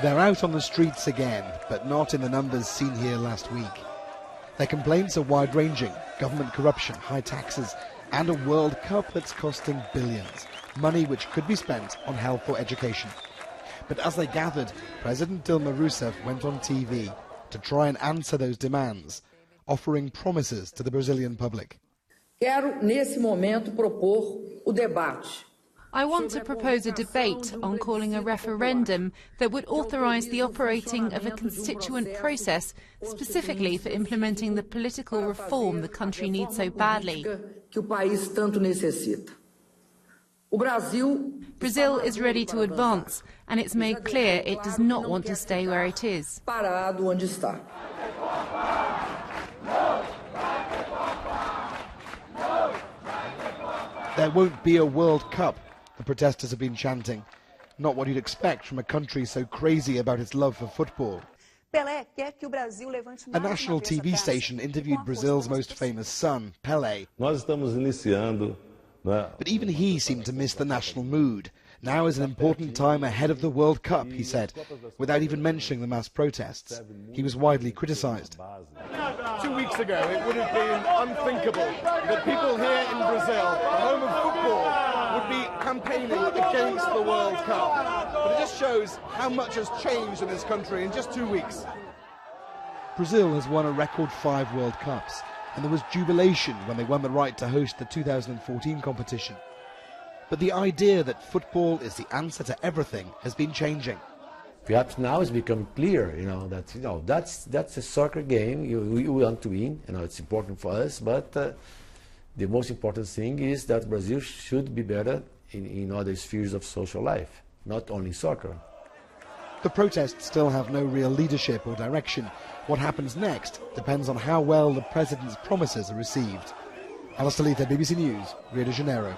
They're out on the streets again, but not in the numbers seen here last week. Their complaints are wide-ranging: government corruption, high taxes, and a World Cup that's costing billions, money which could be spent on health or education. But as they gathered, President Dilma Rousseff went on TV to try and answer those demands, offering promises to the Brazilian public. I want to propose a debate on calling a referendum that would authorise the operating of a constituent process specifically for implementing the political reform the country needs so badly. Brazil is ready to advance, and it's made clear it does not want to stay where it is. There won't be a World Cup, the protesters have been chanting. Not what you'd expect from a country so crazy about its love for football. A national TV station interviewed Brazil's most famous son, Pelé. But even he seemed to miss the national mood. Now is an important time ahead of the World Cup, he said, without even mentioning the mass protests. He was widely criticised. 2 weeks ago, it would have been unthinkable that people here in Brazil, the home of football, would be campaigning against the World Cup. But it just shows how much has changed in this country in just 2 weeks. Brazil has won a record 5 World Cups, and there was jubilation when they won the right to host the 2014 competition. But the idea that football is the answer to everything has been changing. Perhaps now it's become clear, that's a soccer game. We want to win. It's important for us. But the most important thing is that Brazil should be better in other spheres of social life, not only soccer. The protests still have no real leadership or direction. What happens next depends on how well the president's promises are received. Alistair Leith, BBC News, Rio de Janeiro.